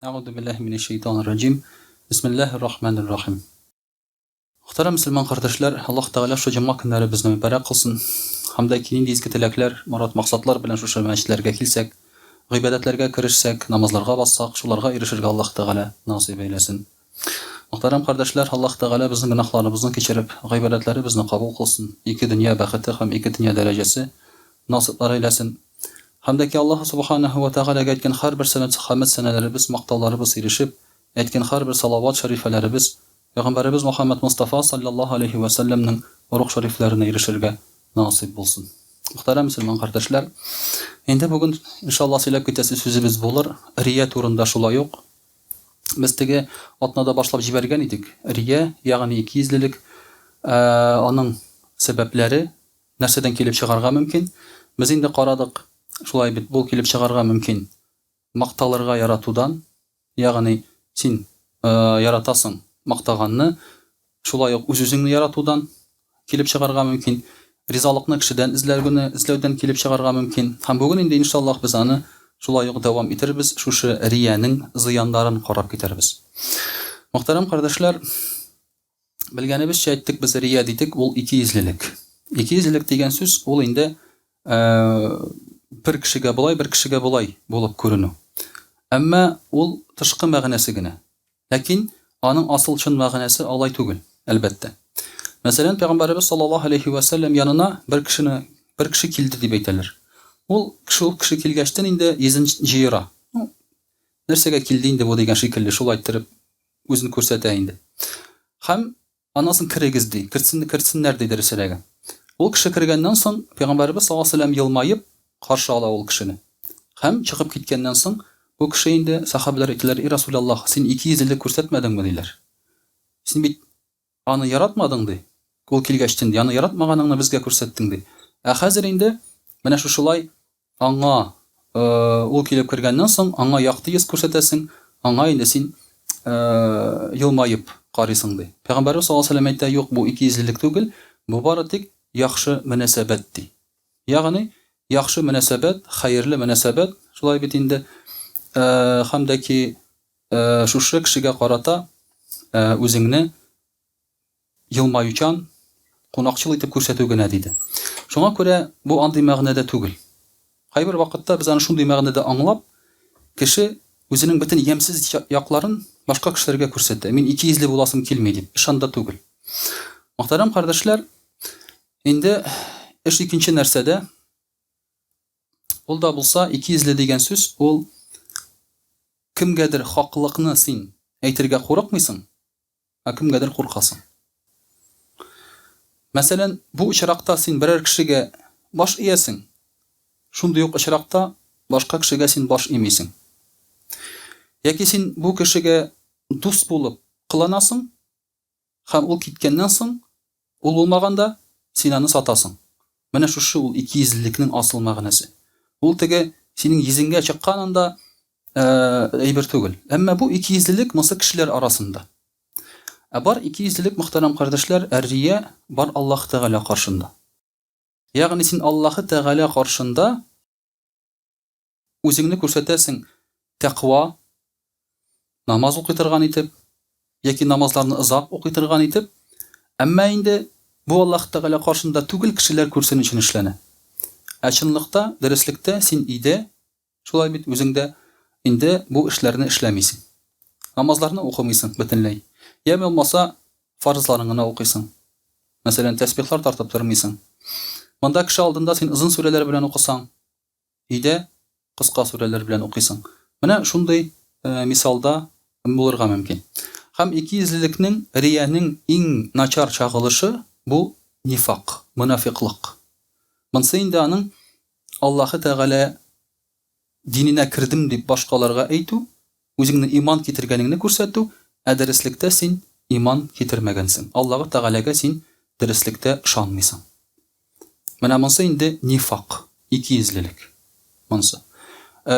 Euzu billahi mineşşeytanirracim. Bismillahirrahmanirrahim. Muhterem Müslüman kardeşler, Allah Teala şu cuma günleri bizni mübarek kılsın. Hamda keyingi izki tilekler, murat maksatlar bilen şu meşitlerge kilsek, gıybadetlerge kirişsek, namazlarga bassak, şularga erişirge Allah Teala nasip eylesin. Muhterem kardeşler, Allah Teala bizim günahlarımızı keçirip, gıybadetleri bizni kabul kılsın. İki dünya bakıtı hem iki dünya derecesi nasipler eylesin. Hamdaki Allah subhanahu wa ta'ala aytgan har bir sene qiyomat senelerimiz, maqtovlarimiz erishib, aytgan har bir salovat sharifalarimiz Peygamberimiz Muhammed Mustafa sallallahu aleyhi ve sellem'nin ruh şeriflerine erişirge nasip bulsun. Muhterem Müslüman kardeşler, endi bugün inşallah söylep ketesi sözümüz bulur. Riya turunda şulay yok. Biz tege atnada başlap jibergen idik. Riya, yani ikiyüzlülük, onun sebepleri nerseden kelip çıkarga mümkün. Biz indi qaradık. Şulay bit bul kelip çıkarga mümkün. Maqtalarga yaratudan, yani sen yaratasın maqtaganны, şulay ok özüňni yaratudan kelip çıkarga mümkün. Rizalıkны kişiden izlewden kelip çıkarga mümkün. Hem bugün indi inşallah biz any şulay ok dawam eterbiz. Şuşu riýanyň zıyanlaryny qarap geterbiz. Muhterem kardeşler, bilgenibizçe aytdyk, biz riýa diýdik, ol ikiyüzlülük. İkiyüzlülük degen söz ol indi bir kişiге bulay, bir kişiге bulay bolup görünü. Amma ol tışkı мәгънәсе gine. Lakin anın asıl çyn мәгънәсе alay tugul, elbette. Mesela Peygamberimiz sallallahu aleyhi ve sellem yanına bir kişi kildi diye aytılır. Ol kişi kilgeçten indi yezin jiyra. Nersege kildiğinde bu degen şekilde şol aytırıp özünü körsätä indi. Hem anasın kiregizdi, kirsinler dedi Resulege. Ol kişi kirgenden soň Peygamberimiz sallallahu aleyhi ve sellem yılmayıp karşı ala ol kişini. Hem çıkıp gitkenden soň bu kişi indi sahabeler ettiler, "Ey Resulullah, sen ikiyüzlülük körsetmedin mi?" diler. "Sen bit anı yaratmadın" di. Ol kilgeçtin, yani yaratmagaныňy bizge körsetdiň di. Häzir indi mene şulay anga ol kilip kirgenden soň anga ýakty ýes körsetesin, anga indi sen ýylmaýyp garysyň di. Peygamberimiz sallallahu aleyhi ve sellem aýtdy, "Ýok, bu ikiyüzlülük tugul, bu baratik ýakşy münasebet" di. Yani yaxşı münasebet, hayırlı münasebet, şulay bit indi hamdaki şuşu kişiге qarata özüňni ýylmaýuçan, qonaqçylyk etip körsetýän diýdi. Şoňa görä bu andy мәгънәдә tugul. Haýbir wagtda biz any şunday мәгънәдә anlap, kişi özüniň bütün ýemsiz ýaklaryny başga kişilerge körsetdi. Men ikiyüzli bolasym kelmeýdi diýip, şanda tugul. Muhterem kardeşler, indi iş ikinci närsede ol da bulsa ikiyüzli degen söz, ol kimgedir haklykny sen äýtirge korkmaýsyň, kimgedir korkasyň. Meselen bu uçrakta sen birer kişige baş eýesiň. Şunday ok uçrakta başka kişige sen baş eýmeýsiň. Ýa-ki sen bu kişige dost bolup kılanasyň, hem ol kitkenden soň ol bolmaganda sen any satasyň. Mene şuşu ol ikiyüzlülükniň asıl мәгънәсе. Ol tege senin yüzünge çıkkanında eýber tugul. Amma bu ikiyüzlülük masa kişiler arasında. Bar ikiyüzlülük muhterem kardeşler, riya bar Allah Teala karşında. Yani sen Allah Teala karşında özüňni körsetesin, takwa, namaz okytyrgan etip, ýa-ki namazlaryny uzak okytyrgan etip, amma indi bu Allah Teala karşında tugul kişiler körsen üçin işlene. Açınlıkta, derslikte sen ide, şolay bit özüňde indi bu işlerini işlemeýsin. Namazlaryny okumaýsyň bütünlei. Ýa bolmasa farzlaryny okuýsyň. Meselen tesbihler tartyp durmaýsyň. Manda kişi aldında sen uzun sureler bilen okusaň, ide kıska sureler bilen okuýsyň. Mene şunday misalda bolurga mümkin. Hem ikiyüzlülükniň, riýanyň iň načar çagılışy bu nifak, münafıklyk. Mansa indi anyň Allahu Teala dinine kirdim diýip başgalarga aýtu, özüňni iman getirgenini körsetdi, derslikde sen iman getirmegensiň. Allahu Teala'ga sen derslikde şanmaýsyň. Mene mansa indi nifak, ikiyüzlülük. Mansa.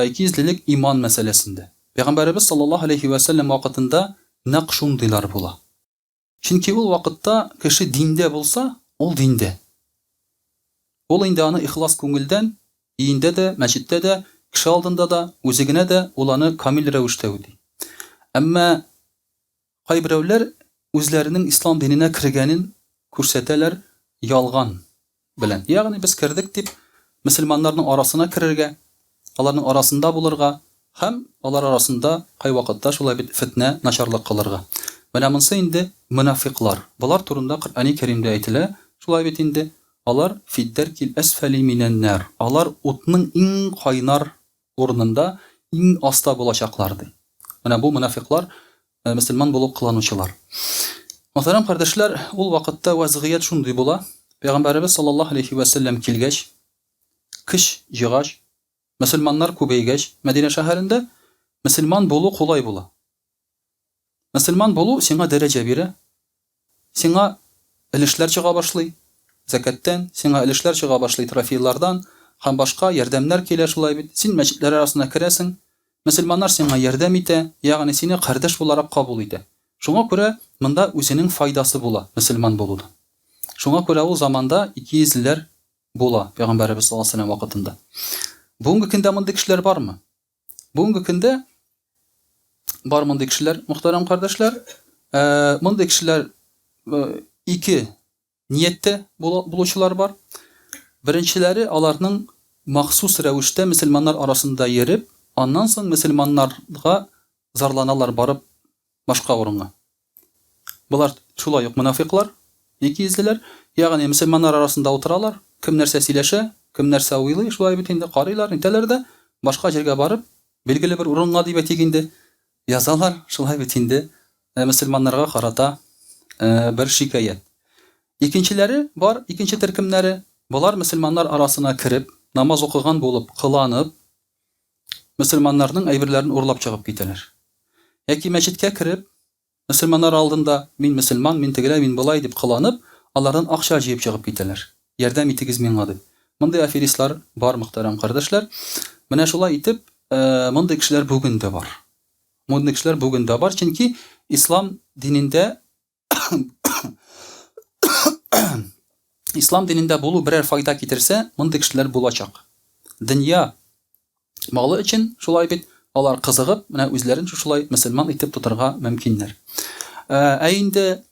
İkiyüzlülük iman meselesinde. Peygamberimiz sallallahu aleyhi ve sellem wagtynda naqşundylar bola. Çünki ol wagtda kişi dinde bolsa, ol dinde. Ol indi any ihlas köngülden, ýyňda da, meçitde de, kişi aldında da, özügine de olanı kamil rewişde ödi. Әмма кайберәүләр үзләренең ислам диненә кергәнен күрсәтәләр ялган белән. Ягъни без кирдек дип мөселманнарның арасына керергә, аларның арасында булырга һәм алар арасында кай вакытта шулай бит фитнә, начарлык кылырга. Менә монсы инде мунафиклар. Булар турында Коръәни Кәримдә әйтелә, шулай бит инде алар фиддәркил асфали минән нар. Алар утның иң кайнар урынында иң аста булачаклар ди. Менә бу мунафиклар мөселман булып кыланучылар. Мөхтәрәм кардәшләр, ул вакытта вазгыять шундый була. Пәйгамбәрбез саллаллаһу алейхи ва саллям килгәч, кыш җыгач, мөселманнар күбәйгәч, Мәдинә шәһәрендә мөселман булу кулай була. Мөселман булу сиңа дәрәҗә бирә. Сиңа өлешләр чыга башлый. Закаттан сиңа өлешләр чыга башлый, трофейлардан һәм башка ярдәмнәр килә шулай бит. Син мәчетләр арасына керәсең. Мөселманнар сиңа ярдәм итә, ягъни сине кардәш буларак кабул итә. Шуңа күрә монда үзенең файдасы була мөселман булуда. Шуңа күрә ул заманда икейзләр була Пәйгамбәрбез саллаллаһу алейһи ва саллям вакытында. Бүгенге көндә мондый кешеләр бармы? Бүгенге көндә бар мондый кешеләр, мөхтәрәм кардәшләр. Мондый кешеләр ике ниятте булучылар бар. Беренчеләре аларның махсус рәвештә мөселманнар арасында йөреп, аннан соң мөселманнарга зарланалар барып башка урынга. Булар шулай ук мунафиклар, икейзләр, ягъни мөселманнар арасында утыралар, кем нәрсә сөйләшә, кем нәрсә уйлый, шулай бит инде карыйлар, интәләр дә башка җиргә барып, билгеле бер урынга дип әйтик инде язалар, шулай бит инде мөселманнарга карата бер шикаят. Икенчеләре бар, икенче төркемнәре, булар мөселманнар арасына кирип, намаз укыган булып, кыланып, мөселманнарның әйберләрен урлап чыгып китәләр. Яки мәчеткә кирип, мөселманнар алдында мин мөселман, мин тегеләр, мин булай дип кыланып, алардан акча җыеп чыгып китәләр. Ярдәм итегез миңа дип. Мондый аферистлар бар, мөхтәрәм кардәшләр. Менә шулай итеп, мондый кешеләр бүген дә бар. Мондый кешеләр бүген дә бар, чөнки ислам динендә ислам динендә булу берәр файда китерсә, мондый кешеләр булачак. Дөнья малы өчен шулай бит алар кызыгып, менә үзләрен шулай мөселман итеп тотарга мөмкиннәр. Инде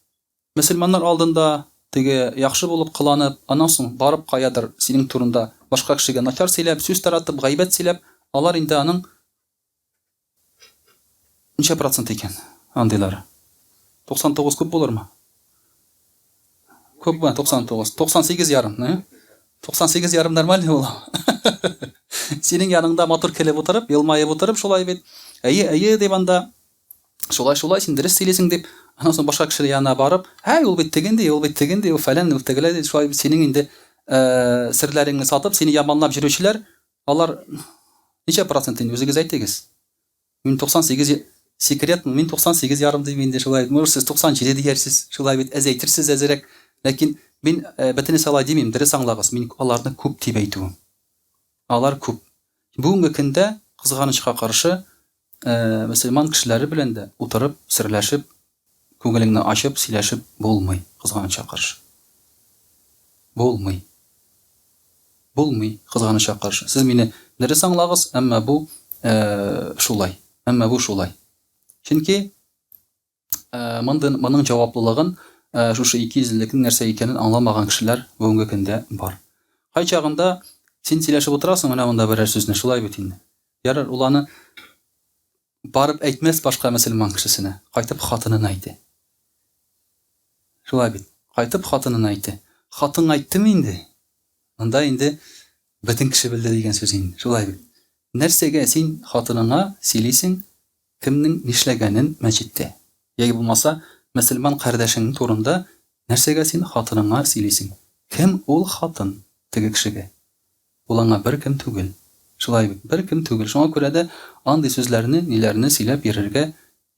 мөселманнар алдында теге яхшы булып кыланып, аннан соң барып каядыр синең турында башка кешегә начар сөйләп, сүз таратып, гайбәт сөйләп, алар инде аның ничә процент икән андыйлары? 99 күп булырмы? Күпме? 99. 98,5, 98,5 нормаль була. Синең яныңда мотор килеп утырып, елмаеп утырып, шулай бит. Әйе дип анда шулай син дөрес сөйлисең дип, аннан соң башка кеше янына барып, ул бит тегенди, ул фәлән, ул тегеләр, шулай бит синең инде серләреңне сатып, сине яманлап йөрүчеләр, алар ничә процент инде үзегез әйтегез? Мин 98 секрет, мин 98,5 дип инде шулай. Сез 97 диярсез, шулай бит әзәйтерсез әзрәк. Ләкин мин бөтен салай димим, дөрес аңлагыз, мин аларны күп дип әйтүем. Алар күп. Бүгенге көндә кызганычка каршы мөселман кешеләре белән дә утырып, серләшеп, күңелеңне ачып, сөйләшеп булмый, кызганычка каршы. Булмый, кызганычка каршы. Сез мине дөрес аңлагыз, әмма бу шулай. Чөнки моның җаваплылыгын шушы икейзлекнең нәрсә икәнен аңламаган кешеләр бүгенге көндә бар. Кай чагында син сөйләшеп утырасың, менә монда берәр сүзне шулай бит инде. Ярар, ул аны барып әйтмәс башка мөселман кешесенә, кайтып хатынын әйтә. Шулай бит. Кайтып хатынын әйтә. Хатын әйттеме инде? Монда инде бөтен кеше белде дигән сүз инде. Шулай бит. Нәрсәгә син хатыныңа сөйлисең, кемнең нишләгәнен мәчеттә? Яки булмаса, мөселман кардәшең турында нәрсәгә син хатыныңа сөйлисең? Кем ул хатын теге кешегә? Ул аңа бер кем түгел. Шулай бит, бер кем түгел. Шуңа күрә дә андый сүзләрне, ниләрне сөйләп йөрергә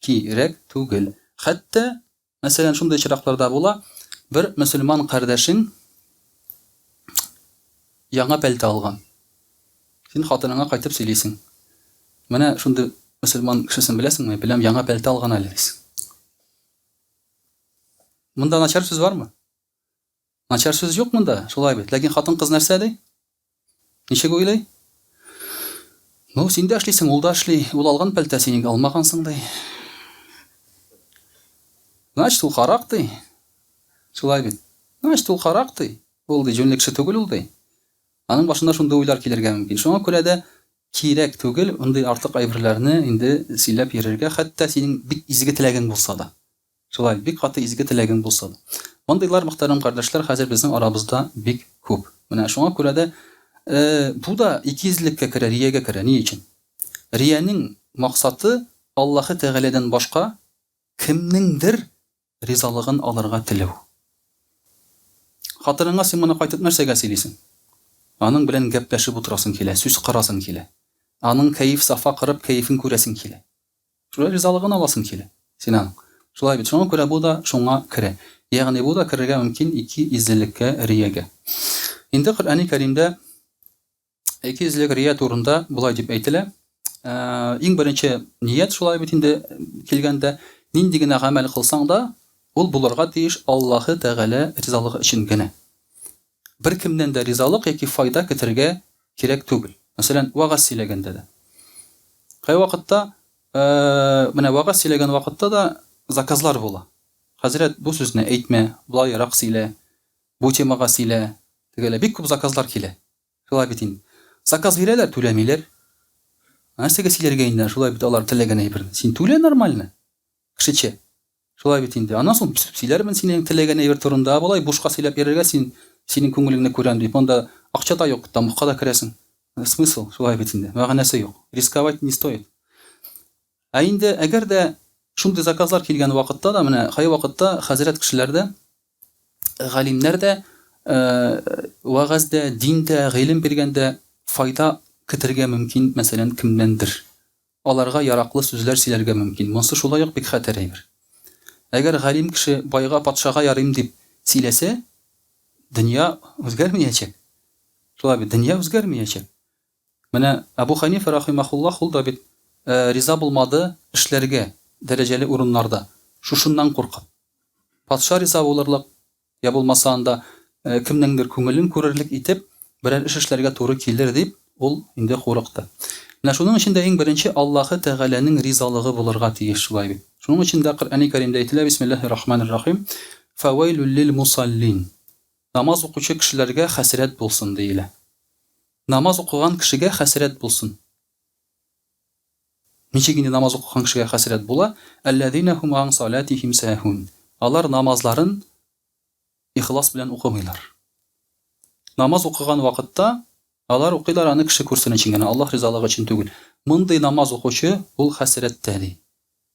кирәк түгел. Хәтта, мәсәлән, шундый чиракларда була, бер мөселман кардәшең яңа пәлтә алган. Син хатыныңа кайтып сөйлисең. Менә шундый мөселман кешесен беләсеңме? Беләм, яңа пәлтә алган әле дисең. Монда начар сүз бармы? Начар сүз юк монда, шулай бит. Ләкин хатын кыз нәрсә ди? Ничек уйлый? Син дә эшлисең, ул да эшли. Ул алган пәлтә син алмагансың ди. Значит, ул харак ди. Шулай бит. Значит, ул харак ди. Ул ди җүнлек кеше түгел ул ди. Аның башында шундый уйлар килергә мөмкин. Шуңа күрә дә кирәк түгел ундый артык әйберләрне инде сөйләп йөрергә, хәтта синең бик изге теләгең булса да. Шулай бик каты изге теләгең булса да. Мондыйлар, мөхтәрәм кардәшләр, хәзер безнең арабызда бик күп. Менә шуңа күрә дә бу да икизлеккә керә, риягә керә. Ни өчен? Риянең максаты Аллаһы Тәгаләдән башка кемнеңдер ризалыгын алырга теләү. Хатırыңа син моны кайтып нәрсәгә сөйлисең? Аның белән гәпләшеп утырасың килә, сүз кырасың килә. Аның кайф сафа кырып, кайфын күрәсең килә. Шулай ризалыгын аласың килә. Син аның. Шулай бит, шуңа күрә бу да шуңа керә. Ягъни бу да керергә мөмкин ике излеккә, риягә. Инде Коръәни Кәримдә ике излек рия турында булай дип әйтелә. Иң беренче ният шулай бит инде килгәндә, нинди генә гамәл кылсаң да, ул булырга тиеш Аллаһы Тәгалә ризалыгы өчен генә. Бер кемнән дә ризалык яки файда көтәргә кирәк түгел. Мәсәлән, вагаз сөйләгәндә дә. Кай вакытта, менә вагаз сөйләгән вакытта да заказлар була. Хәзрәт, бу сүзне әйтмә, булайрак сөйлә, бу темага сөйлә. Тегелә бик күп заказлар килә. Шулай бит инде. Заказ бирәләр, түләмиләр. Нәрсәгә сөйләргә инде, шулай бит алар теләгән әйберне. Син түлә нормально. Кешечә. Шулай бит инде. Аннан соң сөйләрмен синең теләгән әйбер турында, булай бушка сөйләп йөрергә синең күңелеңне күрәм дип. Монда акча да юк, тамакка да керәсең. Смысл шулай бит инде. Мәгънәсе юк. Рисковать не стоит. Инде әгәр дә шундый заказлар килгән вакытта да, менә кай вакытта хәзрәт кешеләрдә, галимнәр дә, вагазда, диндә, гыйлем биргәндә файда көтәргә мөмкин, мәсәлән, кемнәндер. Аларга яраклы сүзләр сөйләргә мөмкин. Монсы шулай ук бик хәтәр әйбер. Әгәр галим кеше байга, патшага ярыйм дип сөйләсә, дөнья үзгәрмәячәк. Шулай бит, дөнья үзгәрмәячәк. Менә Абу Ханифа рахимахуллаһ ул да бит риза булмады эшләргә дәрәҗәле урыннарда. Шушыннан куркып. Патша риза булырлык, я булмаса анда кемнеңдер күңелен күрерлек итеп, берәр эш эшләргә туры килер дип, ул инде курыкты. Менә шуның өчен дә иң беренче Аллаһы Тәгаләнең ризалыгы булырга тиеш, шулай бит. Шуның өчен дә Коръәни Кәримдә әйтелә: Бисмиллаһир-рахманир-рахим. Фавайлул лил-мусаллин. Намаз укучы кешеләргә хәсрәт булсын диелә. Намаз укыган кешегә хәсрәт булсын. Ничек инде намаз укыган кешегә хәсрәт була? Аллазина хум ан салатихим сахун. Алар намазларын ихлас белән укымыйлар. Намаз укыган вакытта алар укыйлар аны кеше күрсен өчен генә, Аллаһ ризалыгы өчен түгел. Мондый намаз укучы ул хәсрәттә ди.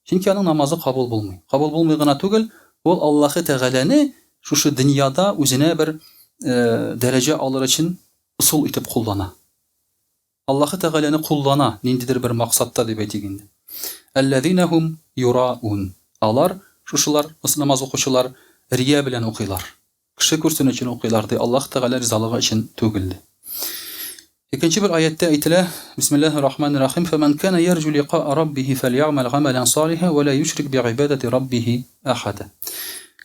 Чөнки аның намазы кабул булмый. Кабул булмый гына түгел, ул Аллаһы Тәгаләне шушы дөньяда үзенә бер дәрәҗә алыр өчен усул итеп куллана. Аллаһы Тәгаләне куллана ниндидер бер максатта дип әйтик инде. Аллазина хум юраун. Алар шушылар намаз укучылар рия белән укыйлар. Кеше күрсен өчен укыйлар ди, Аллаһ Тәгалә ризалыгы өчен түгел. Икенче бер аятта әйтелә: Бисмиллаһир-рахманир-рахим. Фаман кана ярҗу лиқа'a раббиһи фальяъмал гамалан салихан ва ла юшрик би'ибадати раббиһи ахада.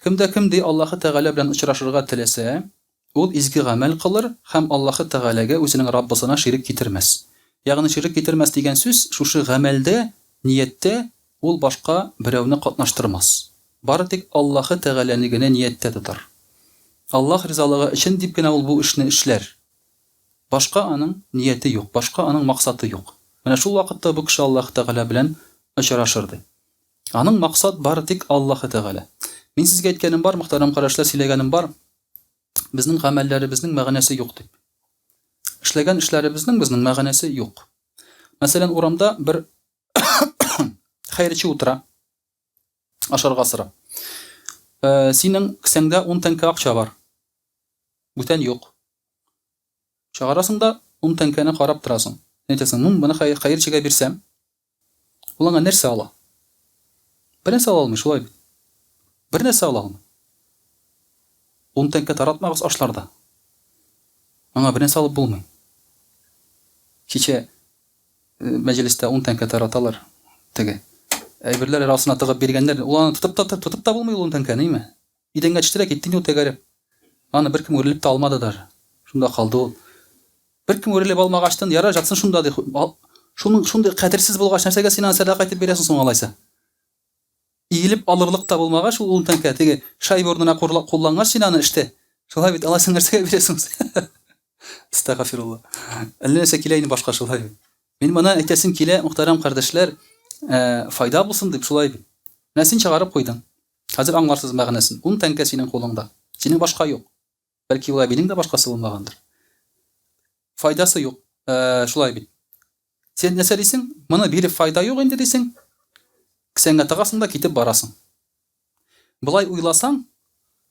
Кем ди Аллаһы Тәгалә белән очрашырга теләсә, ул изге гамәл кылыр һәм Аллаһы Тәгаләгә үзенең Раббысына ширик китермәс. Ягъни ширик китермәс дигән сүз, шушы гамәлдә, нияттә ул башка берәүне катнаштырмас. Бары тик Аллаһы Тәгаләне генә нияттә тотар. Аллаһ ризалыгы өчен дип генә ул бу эшне эшләр. Башка аның нияте юк, башка аның максаты юк. Менә шул вакытта бу кеше Аллаһ Тәгалә белән очрашыр ди. Аның максат бары тик Аллаһы Тәгалә. Мин сезгә әйткәнем бар, мөхтәрәм карашлар, сөйләгәнем бар. Безнең гамәлләребезнең мәгънәсе юк дип. Эшләгән эшләребезнең мәгънәсе юк. Мәсәлән, урамда бер хәйрче утыра. Ашарга сыра. Синең кесәңдә 10 тәңкә акча бар. Бүтән юк. Чыгарасың да 10 тәңкәне карап торасың. Әйтәсең: "Моны хәйрчегә бирсәм, ул аңа нәрсә ала?" Бер нәрсә ала алмый, шулай бит. Бер нәрсә ала алмый. 10 тәңкә таратмагыз ашларда. Аңа бер нәрсә алып булмый. Кичә мәҗлестә 10 тәңкә тараталар. Теге әйберләр арасына тыгып биргәннәр, ул аны тотып та булмый ул 10 тәңкәне, ниме? Идәнгә төштерә китте ул тәгәрәп. Аны беркем үрелеп та алмады даже. Шунда калды ул. Беркем үрелеп алмагачтан яра жатсын шунда ди. Шуның шундый кадерсез булгач нәрсәгә син аны садака итеп бирәсең соң алайса? иелеп алырлык та булмагач, ул 10 тәңкә теге шай борынына куллангач, син аны эштә. Шулай бит Алла син нәрсәгә бирәсең? Астагфирулла. Әллә нәрсә килә инде башка шулай. Мин моны әйтәсем килә, мөхтәрәм кардәшләр, файда булсын дип шулай бит. Менә син чыгарып куйдың. Хәзер аңларсыз мәгънәсен. 10 тәңкә синең кулыңда. Синең башка юк. Бәлки улай минең дә башкасы булмагандыр. Файдасы юк. Шулай бит. Сен нәрсә дисең? Моны биреп файда юк инде дисең? Кесәңгә тагасың да китеп барасың. Булай уйласаң,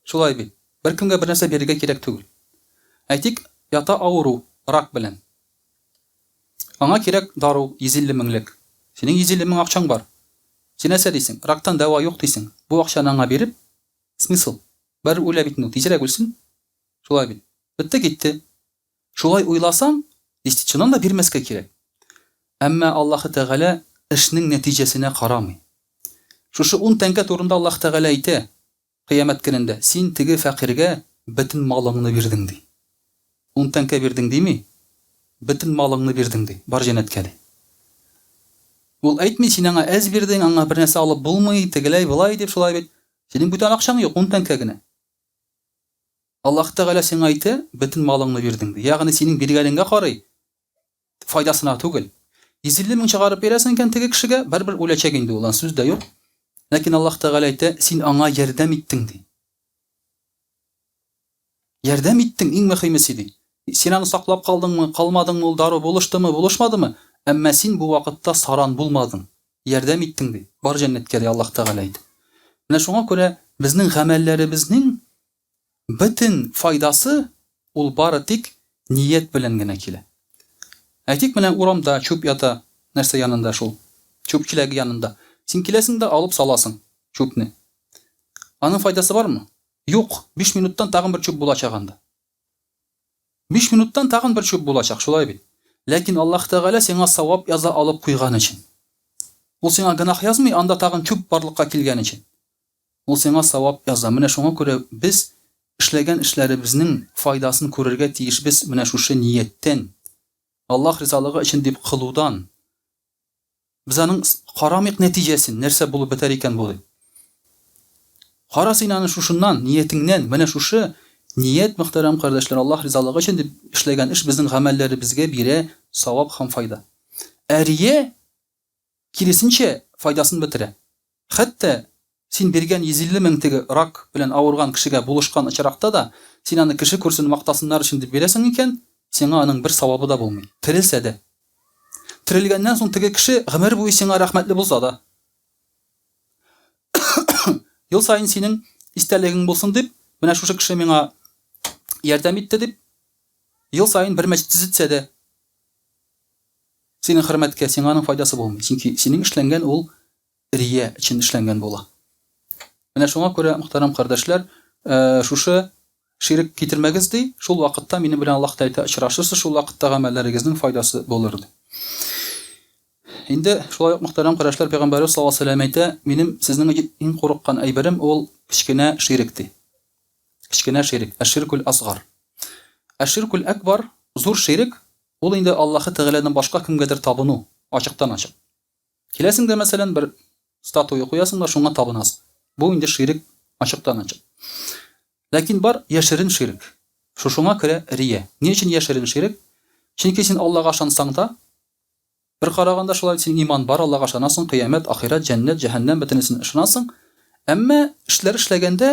шулай бит. Бер кемгә бер нәрсә бирергә кирәк түгел. Әйтик, ята авыру, рак белән. Аңа кирәк дару 150 меңлек. Синең 150 мең акчаң бар. Син нәрсә дисең? Рактан дәва юк дисең. Бу акчаны аңа биреп, смысл? Бер үлә бит, тизрәк үлсен. Шулай бит. Битте китте. Шулай уйласаң, действительно да бирмәскә кирәк. Әмма Аллаһ Тәгалә эшнең нәтиҗәсенә карамый. Шушы 10 тәңкә турында Аллаһ Тәгалә әйтә, кыямәт көнендә, син теге фәкыйргә бөтен малыңны бирдең ди. 10 тәңкә бирдең дими? Бөтен малыңны бирдең ди. Бар җәннәткә ди. Ул әйтми, син аңа әз бирдең, аңа бер нәрсә алып булмый, тегеләй булай дип шулай бит. Синең бүтән акчаң юк, 10 тәңкә генә. Аллаһ Тәгалә сиңа әйтә, бөтен малыңны бирдең ди. Ягъни синең биргәнеңгә карый, файдасына түгел. 150 мең чыгарып бирәсең икән теге кешегә, бер үләчәк инде ул, сүз дә юк. Ләкин Аллаһ Тәгалә әйтә, син аңа ярдәм иттең ди. Ярдәм иттең, иң мөһиме ди. Син аны саклап калдыңмы, калмадыңмы, ул дару булыштымы, булышмадымы? Әмма син бу вакытта саран булмадың. Ярдәм иттең ди. Бар җәннәткә ди Аллаһ Тәгалә әйтә. Менә шуңа күрә безнең гамәлләребезнең бөтен файдасы ул бары тик ният белән генә килә. Әйтик, менә урамда чүп ята, нәрсә янында шул? Чүп киләге янында. Син киләсең дә алып саласың чүпне. Аның файдасы бармы? Юк. 5 минуттан тагын бер чүп булачак анда. 5 минуттан тагын бер чүп булачак, шулай бит. Ләкин Аллаһ Тәгалә сиңа савап яза алып куйган өчен. Ул сиңа гынах язмый, анда тагын чүп барлыкка килгән өчен. Ул сиңа савап яза. Менә шуңа күрә без эшләгән эшләребезнең файдасын күрергә тиешбез менә шушы нияттән. Аллаһ ризалыгы өчен дип кылудан. Без аның карамык нәтиҗәсен нәрсә булып бетәр икән бу. Кара син аны шушыннан, ниятеңнән, менә шушы ният, мөхтәрәм кардәшләр, Аллаһ ризалыгы өчен дип эшләгән эш безнең гамәлләребезгә бирә савап һәм файда. Әрия киресенчә файдасын бетерә. Хәтта син биргән 150 мең теге рак белән авырган кешегә булышкан очракта да, син аны кеше күрсен, мактасыннар өчен дип бирәсең икән, сиңа аның бер савабы да булмый. Терелсә дә. Терелгәннән соң теге кеше гомер буе сиңа рәхмәтле булса да. Ел сайын синең истәлегең булсын дип, менә шушы кеше миңа ярдәм итте дип, ел сайын бер мәчет төзетсә дә, синең хөрмәткә сиңа аның файдасы булмый. Чөнки синең эшләнгән ул рия өчен эшләнгән була. Менә шуңа күрә, мөхтәрәм кардәшләр, шушы ширк китермәгез ди, шул вакытта минем белән Аллаһ Тәгалә очрашырсыз, шул вакытта гамәлләрегезнең файдасы булыр ди. Инде шулай ук мөхтәрәм кардәшләр, Пәйгамбәр саллаллаһу алейһи ва сәллям әйтә, минем сезнең иң курыккан әйберем ул кичкенә ширк ди. Кичкенә ширк, әширкул асгар. Әширкул акбар, зур ширк, ул инде Аллаһ Тәгаләдән башка кемгәдер табыну, ачыктан ачык. Киләсең дә мәсәлән бер статуя куясың да шуңа табынасың. Бу инде ширк ачыктан ачык. Ләкин бар яшерин ширк. Шушыңа күрә рия. Ни өчен яшерин ширк? Чөнки син Аллаһка ышансаң да, бер караганда шулай син иман бар, Аллаһка ышанасың, кыямәт, ахират, җәннәт, җәһәннәм бөтенесен ышанасың. Әмма эшләр эшләгәндә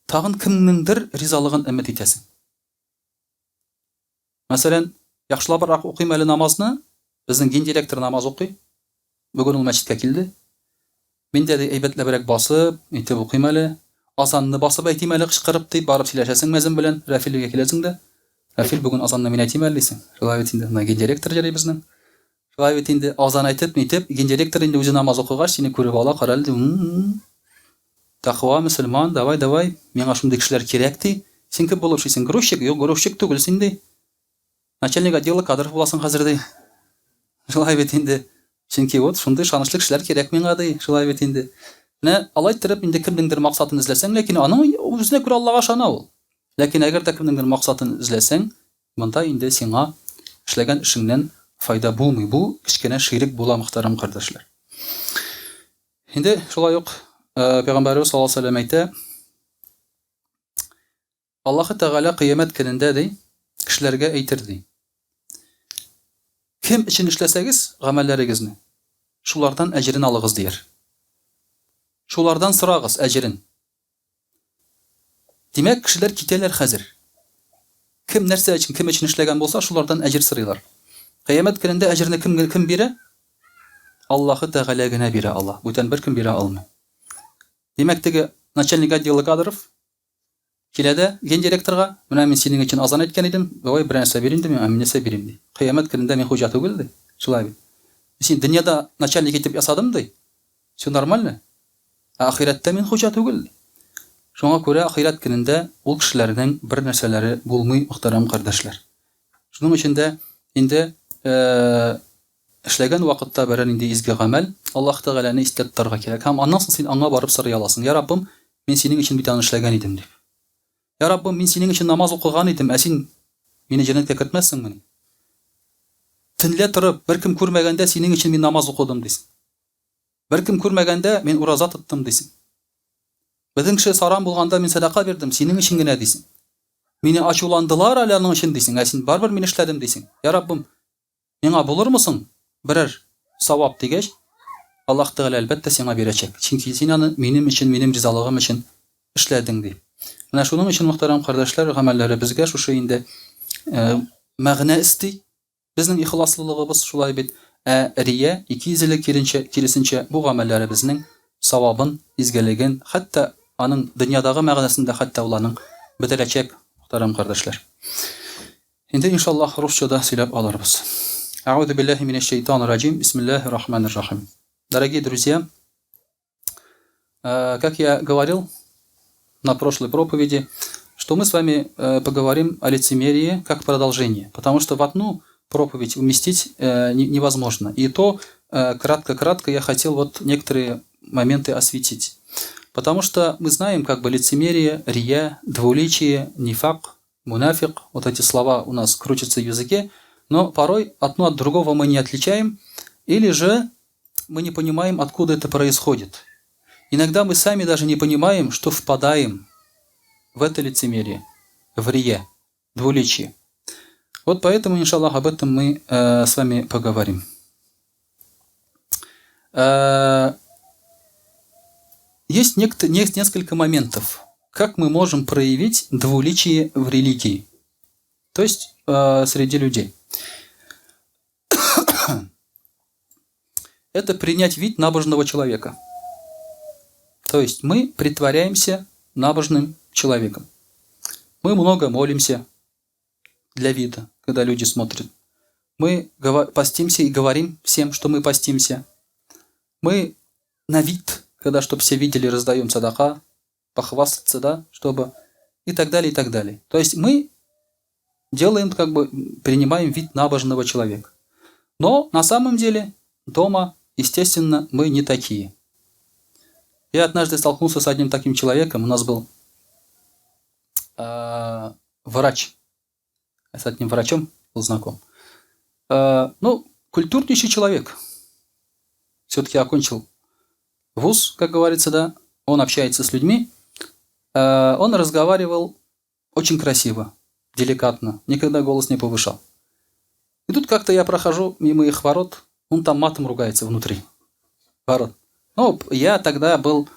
тагын кемнеңдер ризалыгын өмет итәсең. Мәсәлән, яхшылабрак укыйм әле намазны, безнең дин директор намаз укый. Бүген ул мәчеткә килде. Мин дә әйбәтләбрәк басып, әйтеп укыйм әле. Азанны басып әйтим әле кычкырып дип барып сөйләшәсең мәзин белән, Рафилгә киләсең дә. Рафил бүген азанны мин әйтим әле дисең. Шулай бит инде, ген директор җырый безнең. Шулай бит инде азан әйтеп, ген директор инде үзе намаз укыгач сине күреп ала, каралды. Тақва мөселман, давай, миңа шундый кешеләр кирәк ди. Син кем булып эшлисең? Грузчик, юк, грузчик түгел син ди. Начальник отдела кадров буласың хәзер ди. Шулай бит инде. Чөнки вот шундый шанычлы кешеләр кирәк миңа ди. Шулай бит инде. Менә алай торып инде кемнеңдер максатын эзләсәң, ләкин аның үзенә күрә Аллаһка ышана ул. Ләкин әгәр дә кемнеңдер максатын эзләсәң, монда инде сиңа эшләгән эшеңнән файда булмый. Бу кичкенә ширк була, мөхтәрәм кардәшләр. Инде шулай ук Пәйғамбәрбез саллаллаху алейхи ва сәлләм әйтә, Аллаһы Тәгалә қиямәт көнендә ди, кешеләргә әйтер ди. Кем өчен эшләсәгез гамәлләрегезне, шулардан әҗерен алыгыз дияр. Шулардан сорагыз әҗерен. Димәк, кешеләр китәләр хәзер. Кем нәрсә өчен, кем өчен эшләгән булса, шулардан әҗер сорыйлар. Кыямәт көнендә әҗерне кем бирә? Аллаһы Тәгалә генә бирә, Аллаһ. Бүтән бер кем бирә алмый. Димәк, теге начальник отдела кадров киләдә гендиректорга, менә мин синең өчен азан әйткән идем, бай бер нәрсә бирим дим, мин нәрсә бирим ди. Кыямәт көнендә мин хуҗа түгел ди. Шулай бит. Син дөньяда начальник итеп ясадым ди. Все нормально. Ахиратта мин хуҗа түгел. Шуңа күрә ахират көнендә ул кешеләрнең бер нәрсәләре булмый, мөхтәрәм кардәшләр. Шуның өчен дә инде эшләгән вакытта берәр инде изге гамәл Аллаһ Тәгаләне истә тотарга кирәк. Һәм аннан соң син аңа барып сорый аласың. Я Раббым, мин синең өчен бит аны эшләгән идем дип. Я Раббым, мин синең өчен намаз укыган идем, ә син мине җәннәткә кертмәссеңме? Төнлә торып, беркем күрмәгәндә синең өчен мин намаз укыдым дисең. Беркем күрмәгәндә мин ураза тоттым дисең. Безнең кеше саран булганда мин садака бирдем, синең өчен генә дисең. Мине ачуландылар әле аның өчен дисең, ә син барбер мин эшләдем дисең. Я Раббым, миңа булырмысың? Берәр савап дигәч, Аллаһ Тәгалә әлбәттә сиңа бирәчәк. Чөнки син аны минем өчен, минем ризалыгым өчен эшләдең ди. Менә шуның өчен, мөхтәрәм кардәшләр, гамәлләре безгә шушы инде мәгънә исти. Безнең ихласлылыгыбыз шулай бит. Рия, икейзелек киресенчә бу гамәлләре безнең савабын, изгелеген, хәтта аның дөньядагы мәгънәсендә хәтта уларның бетерәчәк, мөхтәрәм кардәшләр. Инде иншаллаһ русчада сөйләп алырбыз. Аузу биллахи минаш шайтанир раджим. Бисмиллахир рахманир рахим. Дорогие друзья, как я говорил на прошлой проповеди, что мы с вами поговорим о лицемерии как продолжение, потому что в одну проповедь уместить невозможно. И то кратко я хотел вот некоторые моменты осветить. Потому что мы знаем как бы лицемерие, рия, двуличие, нифак, мунафик, вот эти слова у нас крутятся в языке, но порой одно от другого мы не отличаем, или же мы не понимаем, откуда это происходит. Иногда мы сами даже не понимаем, что впадаем в это лицемерие, в рия, двуличие. Вот поэтому, иншаллах, об этом мы с вами поговорим. Есть несколько моментов, как мы можем проявить двуличие в религии, то есть среди людей. Это принять вид набожного человека. То есть мы притворяемся набожным человеком. Мы много молимся для вида, когда люди смотрят. Мы постимся и говорим всем, что мы постимся. Мы на вид, когда чтобы все видели, раздаем садака, похвастаться, да, чтобы и так далее, и так далее. То есть мы делаем, как бы, принимаем вид набожного человека. Но на самом деле дома, естественно, мы не такие. Я однажды столкнулся с одним таким человеком. У нас был врач. Я с одним врачом был знаком. Культурнейший человек. Все-таки окончил вуз, как говорится, да. Он общается с людьми. Он разговаривал очень красиво, деликатно. Никогда голос не повышал. И тут как-то я прохожу мимо их ворот. Он там матом ругается внутри ворот. Ну, я тогда был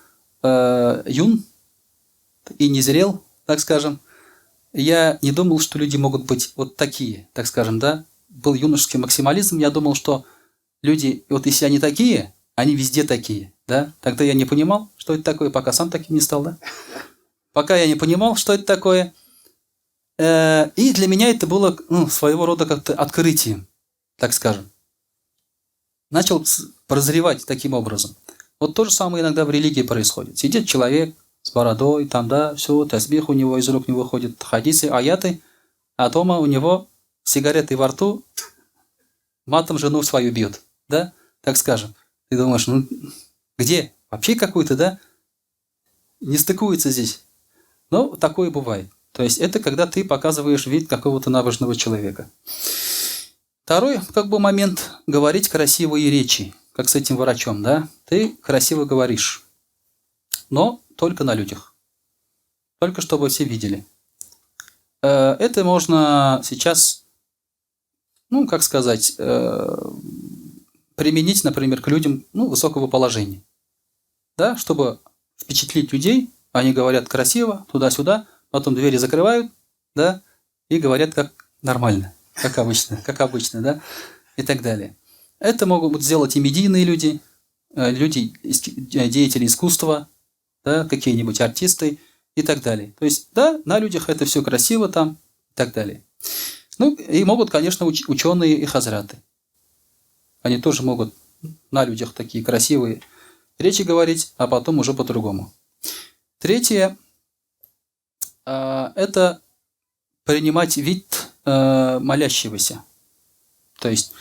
юн и не зрел, так скажем. Я не думал, что люди могут быть вот такие, так скажем, да. Был юношеский максимализм. Я думал, что люди, вот если они такие, они везде такие, да. Тогда я не понимал, что это такое, пока сам таким не стал, да. Пока я не понимал, что это такое. И для меня это было своего рода как-то открытием, так скажем. Начал прозревать таким образом. Вот то же самое иногда в религии происходит. Сидит человек с бородой, там, да, все, тасбих у него из рук не выходит, хадисы, аяты, а дома у него сигареты во рту, матом жену свою бьет, да, так скажем. Ты думаешь, где? Вообще какой-то, да, не стыкуется здесь. Но такое бывает. То есть это когда ты показываешь вид какого-то набожного человека. Второй момент – говорить красивые речи, как с этим врачом, да? Ты красиво говоришь. но только на людях. Только чтобы все видели. Это можно сейчас, как сказать, применить, например, к людям высокого положения. Да, чтобы впечатлить людей, они говорят красиво, туда-сюда, потом двери закрывают, да, и говорят как нормально, как обычно, да, и так далее. Это могут сделать и медийные люди, деятели искусства, да, какие-нибудь артисты и так далее. То есть, да, на людях это все красиво там и так далее. И могут, конечно, ученые и хазраты. Они тоже могут на людях такие красивые речи говорить, а потом уже по-другому. Третье – это принимать вид молящегося. То есть,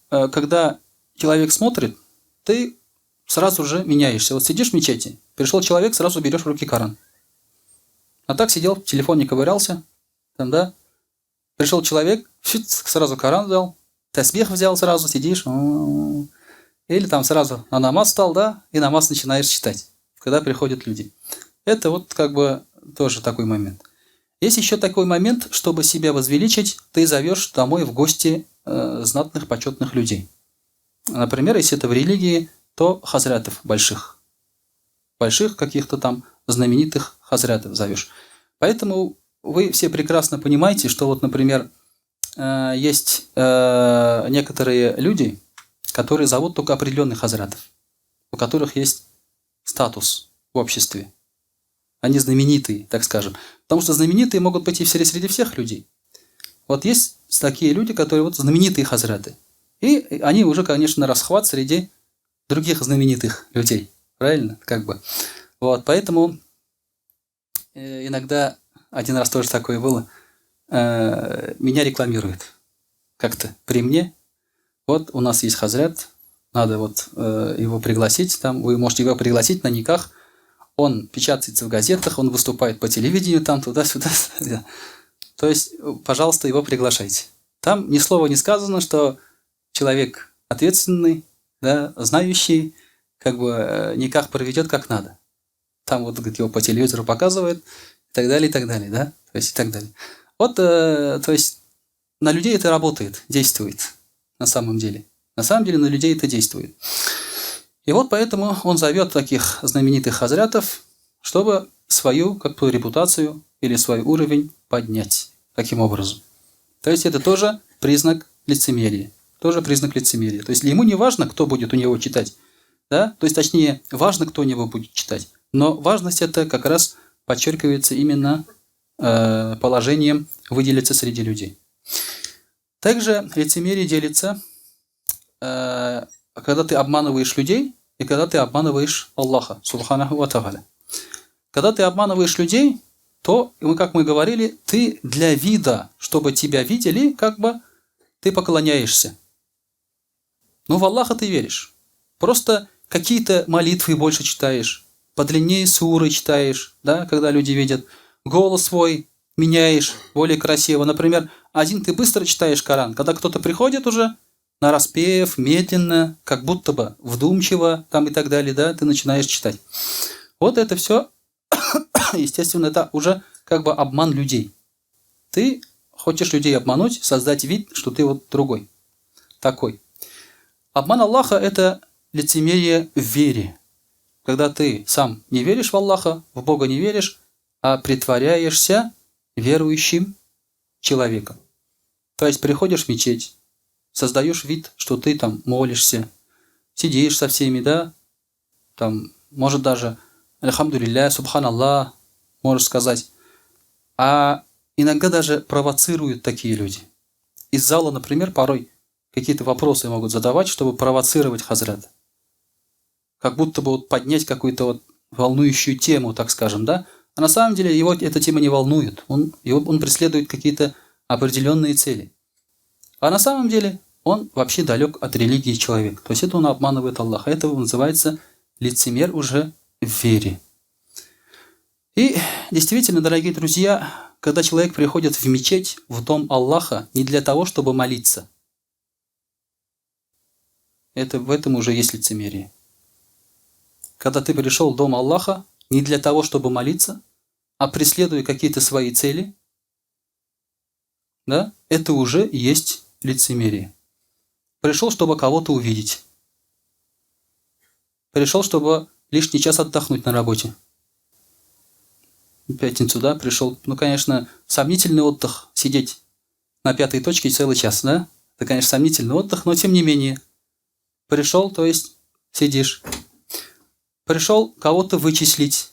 когда человек смотрит, ты сразу же меняешься. Вот сидишь в мечети, пришел человек, сразу берешь в руки Коран. А так сидел, в телефоне ковырялся, там, да, пришел человек, сразу Коран взял, тасбих взял сразу, сидишь, или там сразу на намаз стал, да, и намаз начинаешь читать, когда приходят люди. Это вот как бы тоже такой момент. Есть еще такой момент, чтобы себя возвеличить, ты зовешь домой в гости знатных, почетных людей. Например, если это в религии, то хазрятов больших каких-то там знаменитых хазрятов зовешь. Поэтому вы все прекрасно понимаете, что вот, например, есть некоторые люди, которые зовут только определенных хазратов, у которых есть статус в обществе. Они знаменитые, так скажем. Потому что знаменитые могут быть и среди всех людей. Вот есть такие люди, которые вот знаменитые хазраты. И они уже, конечно, на расхват среди других знаменитых людей. Правильно? Вот, поэтому иногда, один раз тоже такое было, меня рекламируют как-то при мне. Вот у нас есть хазрят, надо вот его пригласить, там, вы можете его пригласить на никах, он печатается в газетах, он выступает по телевидению, там, туда-сюда. То есть, пожалуйста, его приглашайте. Там ни слова не сказано, что человек ответственный, да, знающий, никах проведет как надо. Там вот его по телевизору показывают, и так далее, да, то есть и так далее. Вот, то есть на людей это работает, действует на самом деле. На самом деле на людей это действует. И вот поэтому он зовет таких знаменитых хазрятов, чтобы свою репутацию или свой уровень поднять таким образом. То есть это тоже признак лицемерия. То есть ему не важно, кто будет у него читать. Да? То есть, точнее, важно, кто у него будет читать. Но важность это как раз подчеркивается именно положением выделиться среди людей. Также лицемерие делится, когда ты обманываешь людей и когда ты обманываешь Аллаха, субханаху ва тааля. Когда ты обманываешь людей, то, как мы говорили, ты для вида, чтобы тебя видели, ты поклоняешься. Но в Аллаха ты веришь. Просто какие-то молитвы больше читаешь, подлиннее суры читаешь, да, когда люди видят. Голос свой меняешь более красиво. Например, один ты быстро читаешь Коран, когда кто-то приходит уже на распев, медленно, как будто бы вдумчиво, там и так далее, да, ты начинаешь читать. Вот это все, естественно, это уже обман людей. Ты хочешь людей обмануть, создать вид, что ты вот другой, такой. Обман Аллаха – это лицемерие в вере. Когда ты сам не веришь в Аллаха, в Бога не веришь, а притворяешься верующим человеком. То есть приходишь в мечеть, создаешь вид, что ты там молишься, сидишь со всеми, да, там, может даже «Альхамдулилля», «Субханаллах», можешь сказать. А иногда даже провоцируют такие люди. Из зала, например, порой какие-то вопросы могут задавать, чтобы провоцировать хазрата. Как будто бы поднять какую-то волнующую тему, так скажем, да? А на самом деле его эта тема не волнует. Он преследует какие-то определенные цели. А на самом деле он вообще далек от религии человека. То есть это он обманывает Аллаха. Это называется лицемер уже в вере. И действительно, дорогие друзья, когда человек приходит в мечеть, в дом Аллаха, не для того, чтобы молиться, в этом уже есть лицемерие. Когда ты пришел в дом Аллаха, не для того, чтобы молиться, а преследуя какие-то свои цели, да, это уже есть лицемерие. Пришел, чтобы кого-то увидеть. Пришел, чтобы лишний час отдохнуть на работе. В пятницу, да, пришел. Ну, конечно, сомнительный отдых, сидеть на 5-й точке целый час, да? Это, конечно, сомнительный отдых, но тем не менее. Пришел, то есть сидишь. Пришел кого-то вычислить.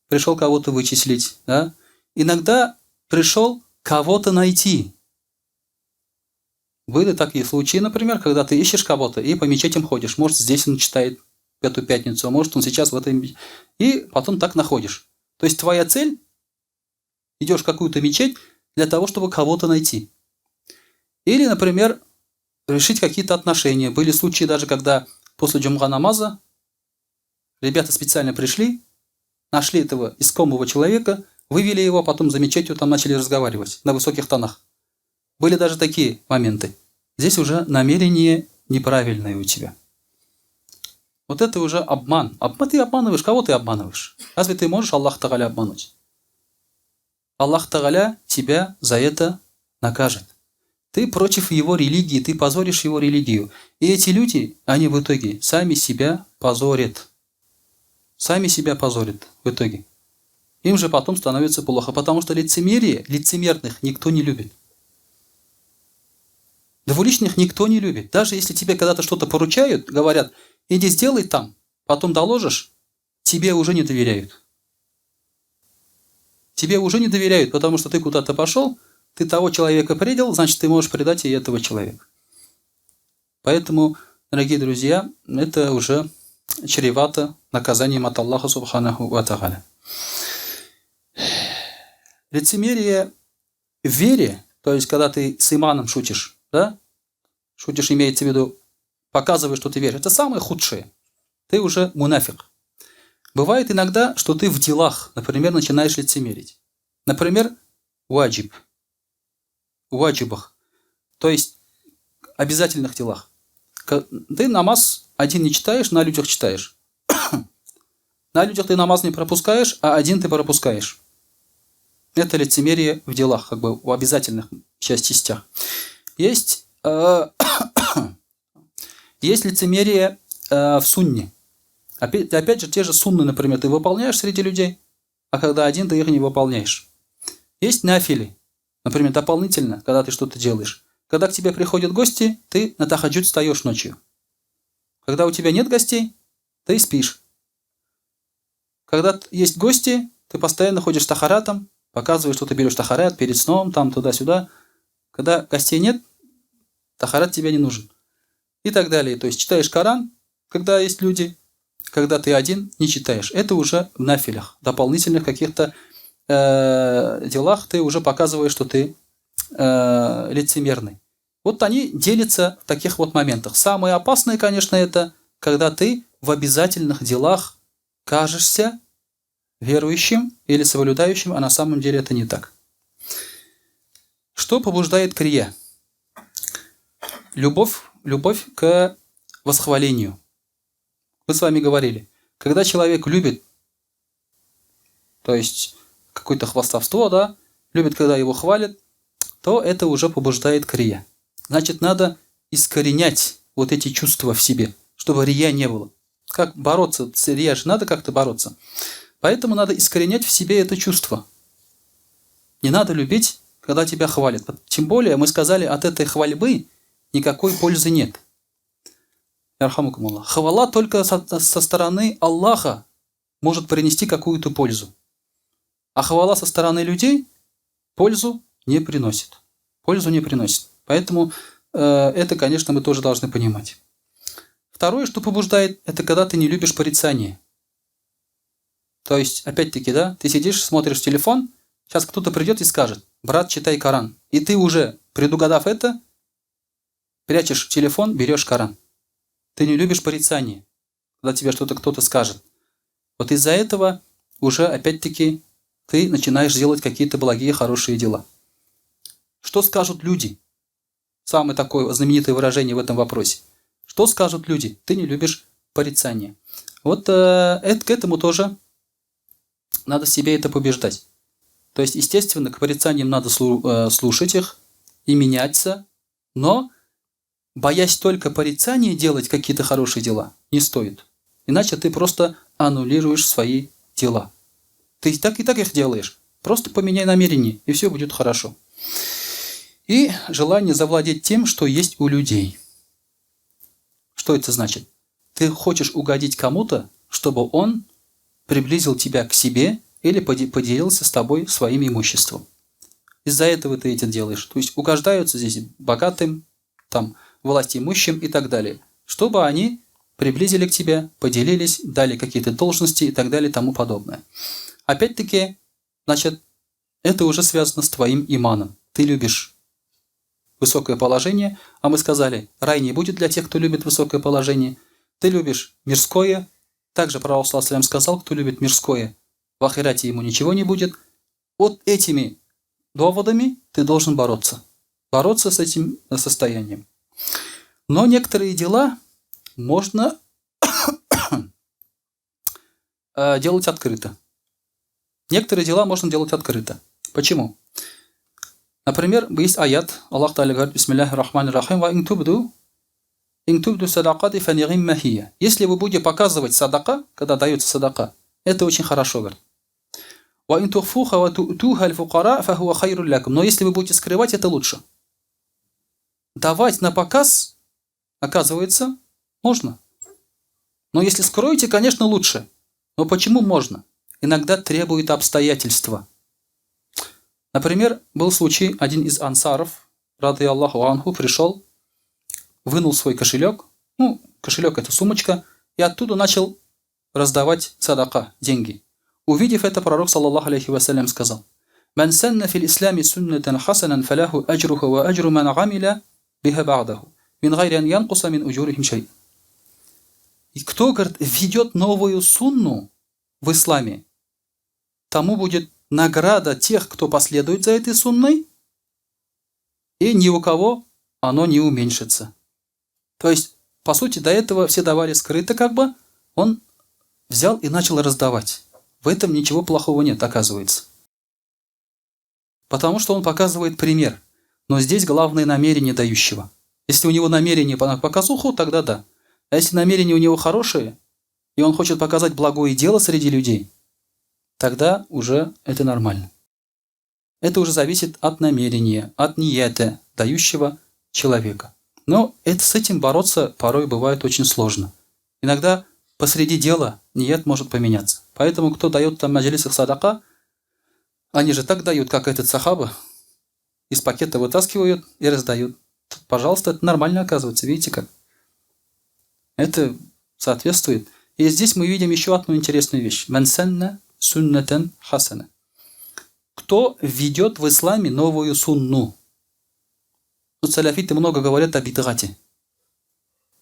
Пришел кого-то вычислить, да? Иногда пришел кого-то найти. Были такие случаи, например, когда ты ищешь кого-то и по мечетям ходишь. Может, здесь он читает эту пятницу, а может, он сейчас в этой... И потом так находишь. То есть твоя цель, идешь в какую-то мечеть для того, чтобы кого-то найти. Или, например, решить какие-то отношения. Были случаи даже, когда после джумга намаза ребята специально пришли, нашли этого искомого человека, вывели его, потом за мечетью там начали разговаривать на высоких тонах. Были даже такие моменты. Здесь уже намерение неправильное у тебя. Вот это уже обман. Ты обманываешь. Кого ты обманываешь? Разве ты можешь Аллах Тааля обмануть? Аллах Тааля тебя за это накажет. Ты против его религии, ты позоришь его религию. И эти люди, они в итоге сами себя позорят. Сами себя позорят в итоге. Им же потом становится плохо, потому что лицемерных никто не любит. Двуличных никто не любит. Даже если тебе когда-то что-то поручают, говорят, иди сделай там, потом доложишь, тебе уже не доверяют. Тебе уже не доверяют, потому что ты куда-то пошел, ты того человека предал, значит, ты можешь предать и этого человека. Поэтому, дорогие друзья, это уже чревато наказанием от Аллаха Субханаху ва Тааля. Лицемерие в вере, то есть, когда ты с иманом шутишь, да? Шутишь, имеется в виду, показываешь, что ты веришь. Это самое худшее. Ты уже мунафик. Бывает иногда, что ты в делах, например, начинаешь лицемерить. Например, ваджиб. В ваджибах. То есть, обязательных делах. Ты намаз один не читаешь, на людях читаешь. На людях ты намаз не пропускаешь, а один ты пропускаешь. Это лицемерие в делах, как бы в обязательных частях. Есть лицемерие в сунне. Опять же, те же сунны, например, ты выполняешь среди людей, а когда один, ты их не выполняешь. Есть нафили, например, дополнительно, когда ты что-то делаешь. Когда к тебе приходят гости, ты на тахаджуд встаешь ночью. Когда у тебя нет гостей, ты спишь. Когда есть гости, ты постоянно ходишь тахаратом, показываешь, что ты берешь тахарат перед сном, там, туда-сюда. Когда гостей нет, тахарат тебе не нужен. И так далее. То есть читаешь Коран, когда есть люди, когда ты один, не читаешь. Это уже в нафилях, дополнительных каких-то делах ты уже показываешь, что ты лицемерный. Вот они делятся в таких вот моментах. Самое опасное, конечно, это когда ты в обязательных делах кажешься верующим или соблюдающим, а на самом деле это не так. Что побуждает к рия? Любовь к восхвалению. Мы с вами говорили, когда человек любит, то есть какое-то хвастовство, да, любит, когда его хвалят, то это уже побуждает к рия. Значит, надо искоренять вот эти чувства в себе, чтобы рия не было. Как бороться с рия же надо как-то бороться. Поэтому надо искоренять в себе это чувство. Не надо любить, когда тебя хвалят. Тем более, мы сказали, от этой хвальбы никакой пользы нет. Хвала только со стороны Аллаха может принести какую-то пользу. А хвала со стороны людей пользу не приносит. Пользу не приносит. Поэтому это, конечно, мы тоже должны понимать. Второе, что побуждает, это когда ты не любишь порицание. То есть, опять-таки, да, ты сидишь, смотришь телефон, сейчас кто-то придет и скажет: брат, читай Коран. И ты уже, предугадав это, прячешь телефон, берешь Коран. Ты не любишь порицание, когда тебе что-то кто-то скажет. Вот из-за этого уже, опять-таки, ты начинаешь делать какие-то благие, хорошие дела. Что скажут люди? Самое такое знаменитое выражение в этом вопросе. Что скажут люди? Ты не любишь порицание. Вот к этому тоже надо себе это побеждать. То есть, естественно, к порицаниям надо слушать их и меняться, но боясь только порицания делать какие-то хорошие дела не стоит. Иначе ты просто аннулируешь свои дела. Ты и так их делаешь. Просто поменяй намерение, и все будет хорошо. И желание завладеть тем, что есть у людей. Что это значит? Ты хочешь угодить кому-то, чтобы он приблизил тебя к себе или поделился с тобой своим имуществом. Из-за этого ты это делаешь. То есть угождаются здесь богатым, там, властимущим и так далее. Чтобы они приблизили к тебе, поделились, дали какие-то должности и так далее и тому подобное. Опять-таки, значит, это уже связано с твоим иманом. Ты любишь высокое положение, а мы сказали, рай не будет для тех, кто любит высокое положение. Ты любишь мирское. Также пророк саллаллаху алейхи ва саллям сказал, кто любит мирское, в ахирате ему ничего не будет. Вот этими доводами ты должен бороться. Бороться с этим состоянием. Но некоторые дела можно делать открыто. Некоторые дела можно делать открыто. Почему? Например, есть аят, Аллах Та'аля говорит, бисмилляхи рахмани рахим, ва интубду садакати фанигимма хия. Если вы будете показывать садака, когда дается садака, это очень хорошо, говорит. Ва интухфуха ва ту'туха аль-фукара фахуа хайру лякум. Но если вы будете скрывать, это лучше. Давать на показ, оказывается, можно. Но если скроете, конечно, лучше. Но почему можно? Иногда требует обстоятельства. Например, был случай, один из ансаров, рады Аллаху анху, пришел, вынул свой кошелек, кошелек это сумочка, и оттуда начал раздавать садака, деньги. Увидев это, пророк, саллаллаху алейхи ва саллям, сказал, «Ман санна фил ислами суннатан хасанан фаляху аджруха ва аджру ман амиля биха ба'даху, мин гайри ан янкуса мин уджурихим шай». И кто, говорит, введет новую сунну в исламе, тому будет награда тех, кто последует за этой сунной, и ни у кого оно не уменьшится. То есть, по сути, до этого все давали скрыто, он взял и начал раздавать. В этом ничего плохого нет, оказывается. Потому что он показывает пример. Но здесь главное намерение дающего. Если у него намерение по показуху, тогда да. А если намерение у него хорошее, и он хочет показать благое дело среди людей, тогда уже это нормально. Это уже зависит от намерения, от нията дающего человека. Но с этим бороться порой бывает очень сложно. Иногда посреди дела ният может поменяться. Поэтому кто дает там маджлисах садака, они же так дают, как этот сахаба, из пакета вытаскивают и раздают. Пожалуйста, это нормально оказывается, видите как? Это соответствует. И здесь мы видим еще одну интересную вещь. «Ман санна суннатан хасана». Кто введет в исламе новую сунну? Тут саляфиты много говорят о бидгате.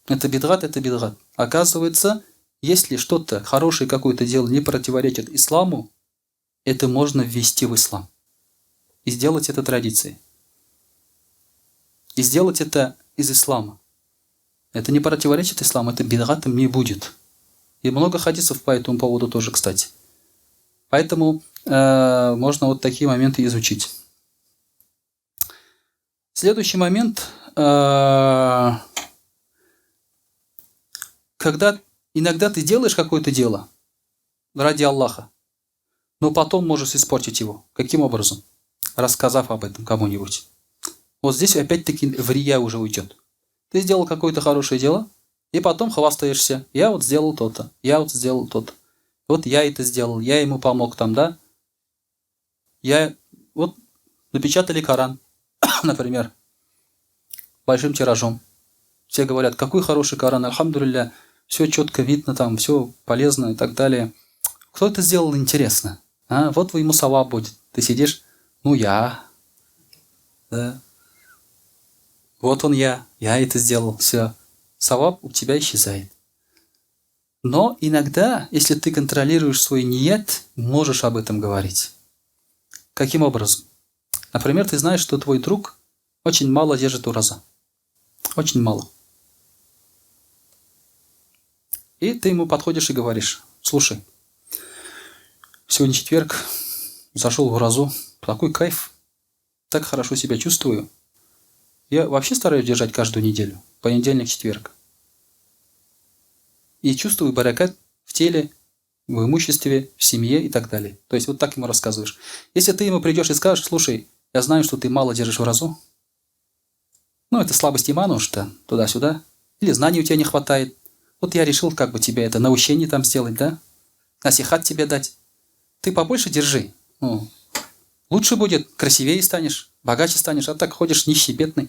Это бидгат, это бидгат. Оказывается, если что-то, хорошее какое-то дело не противоречит исламу, это можно ввести в ислам. И сделать это традицией. И сделать это из ислама. Это не противоречит исламу, это бидгатом не будет. И много хадисов по этому поводу тоже, кстати. Поэтому можно вот такие моменты изучить. Следующий момент, когда иногда ты делаешь какое-то дело ради Аллаха, но потом можешь испортить его. Каким образом? Рассказав об этом кому-нибудь. Вот здесь опять-таки в рия уже уйдет. Ты сделал какое-то хорошее дело, и потом хвастаешься. Я вот сделал то-то, я вот сделал то-то. Вот я это сделал, я ему помог там, да? Вот напечатали Коран, например, большим тиражом. Все говорят, какой хороший Коран, альхамдулилля, все четко видно там, все полезно и так далее. Кто это сделал, интересно? Вот ему саваб будет. Ты сидишь, я. Да. Вот он я это сделал, все. Саваб у тебя исчезает. Но иногда, если ты контролируешь свой ният, можешь об этом говорить. Каким образом? Например, ты знаешь, что твой друг очень мало держит ураза. Очень мало. И ты ему подходишь и говоришь: слушай, сегодня четверг, зашел в грозу, такой кайф, так хорошо себя чувствую. Я вообще стараюсь держать каждую неделю, понедельник, четверг. И чувствую баракат в теле, в имуществе, в семье и так далее. То есть вот так ему рассказываешь. Если ты ему придешь и скажешь: слушай, я знаю, что ты мало держишь в разу. Ну, это слабость имана уж-то, туда-сюда. Или знаний у тебя не хватает. Вот я решил как бы тебе это научение там сделать, да? Насихат тебе дать. Ты побольше держи. Ну, лучше будет, красивее станешь, богаче станешь, а так ходишь нищий, бедный.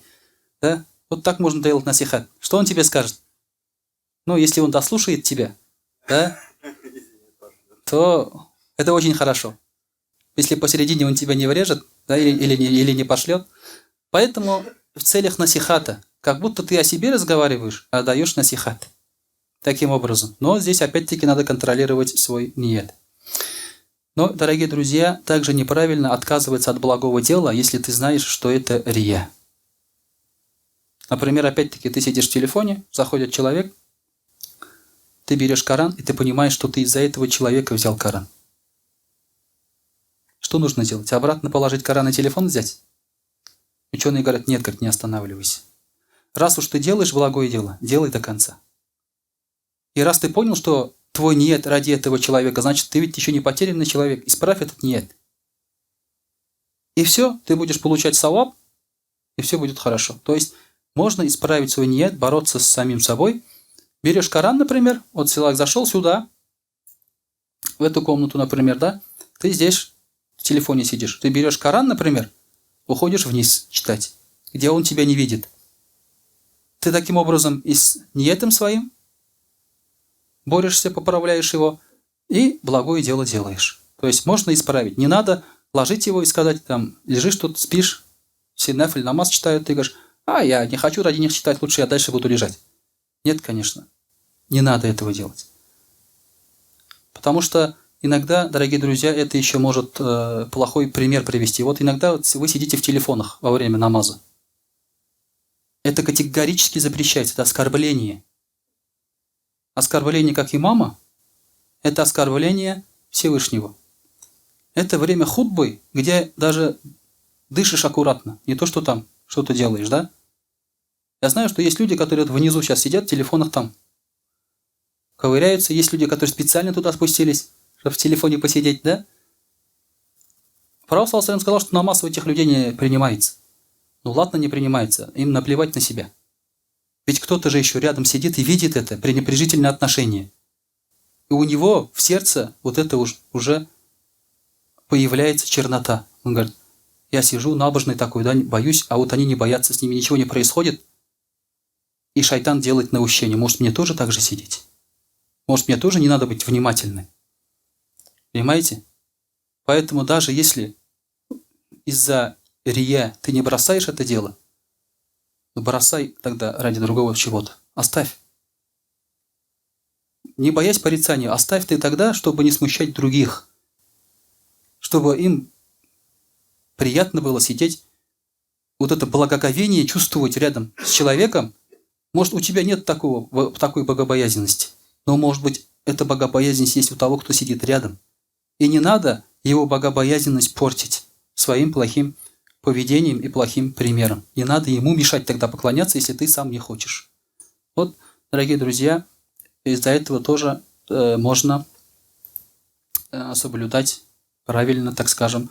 Да? Вот так можно делать насихат. Что он тебе скажет? Ну, если он дослушает тебя, да, то это очень хорошо. Если посередине он тебя не врежет, да, или не пошлет. Поэтому в целях насихата, как будто ты о себе разговариваешь, а даешь насихат. Таким образом. Но здесь опять-таки надо контролировать свой ният. Но, дорогие друзья, также неправильно отказываться от благого дела, если ты знаешь, что это рия. Например, опять-таки ты сидишь в телефоне, заходит человек, ты берешь Коран, и ты понимаешь, что ты из-за этого человека взял Коран. Что нужно делать? Обратно положить Коран и телефон взять? Ученые говорят: нет, как не останавливайся. Раз уж ты делаешь благое дело, делай до конца. И раз ты понял, что твой ният ради этого человека, значит, ты ведь еще не потерянный человек. Исправь этот ният. И все, ты будешь получать саваб, и все будет хорошо. То есть можно исправить свой ният, бороться с самим собой. Берешь Коран, например, вот человек зашел сюда, в эту комнату, например, да, ты здесь в телефоне сидишь. Ты берешь Коран, например, уходишь вниз читать, где он тебя не видит. Ты таким образом и с ниятом своим борешься, поправляешь его, и благое дело делаешь. То есть можно исправить. Не надо ложить его и сказать, там, лежишь тут, спишь, все нафиль намаз читают, ты говоришь: я не хочу ради них читать, лучше я дальше буду лежать. Нет, конечно. Не надо этого делать. Потому что иногда, дорогие друзья, это еще может плохой пример привести. Вот иногда вы сидите в телефонах во время намаза. Это категорически запрещается, это оскорбление. Оскорбление как имама – это оскорбление Всевышнего. Это время хутбы, где даже дышишь аккуратно, не то, что там что-то делаешь, да? Я знаю, что есть люди, которые внизу сейчас сидят в телефонах там, ковыряются. Есть люди, которые специально туда спустились, чтобы в телефоне посидеть, да? Пророк сказал, что намаз у этих людей не принимается. Ну ладно, не принимается, им наплевать на себя. Ведь кто-то же еще рядом сидит и видит это пренебрежительное отношение. И у него в сердце вот это уже появляется чернота. Он говорит: я сижу набожный такой, да, боюсь, а вот они не боятся, с ними ничего не происходит. И шайтан делает наущение. Может, мне тоже так же сидеть? Может, мне тоже не надо быть внимательным? Понимаете? Поэтому даже если из-за рия ты не бросаешь это дело, бросай тогда ради другого чего-то. Оставь. Не боясь порицания, оставь ты тогда, чтобы не смущать других. Чтобы им приятно было сидеть, вот это благоговение чувствовать рядом с человеком. Может, у тебя нет такой богобоязненности, но, может быть, эта богобоязненность есть у того, кто сидит рядом. И не надо его богобоязненность портить своим плохим поведением и плохим примером. Не надо ему мешать тогда поклоняться, если ты сам не хочешь. Вот, дорогие друзья, из-за этого тоже можно соблюдать правильно, так скажем,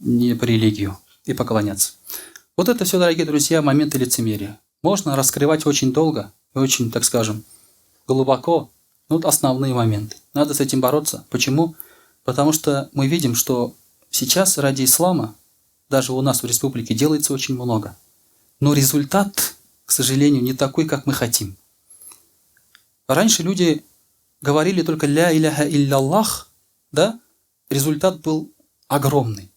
не по религию и поклоняться. Вот это все, дорогие друзья, моменты лицемерия. Можно раскрывать очень долго и очень, так скажем, глубоко. Вот основные моменты. Надо с этим бороться. Почему? Потому что мы видим, что сейчас ради ислама даже у нас в республике делается очень много. Но результат, к сожалению, не такой, как мы хотим. Раньше люди говорили только «ля иляха илляллах», да? Результат был огромный.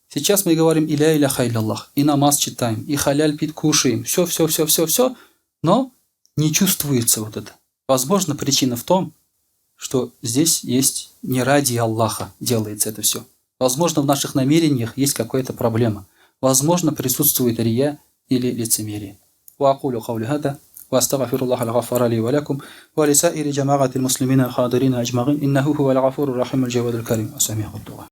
Сейчас мы говорим «и ля иляха илляллах», и намаз читаем, и халяль пить кушаем, все, но не чувствуется вот это. Возможно, причина в том, что здесь есть не ради Аллаха делается это все. Возможно, в наших намерениях есть какая-то проблема. Возможно, присутствует рия или лицемерие. وأستغفر الله الغفار لي ولكم ولسائر جماعة المسلمين الحاضرين أجمعين إنه هو الغفور الرحيم الجواد الكريم السميع الدعاء.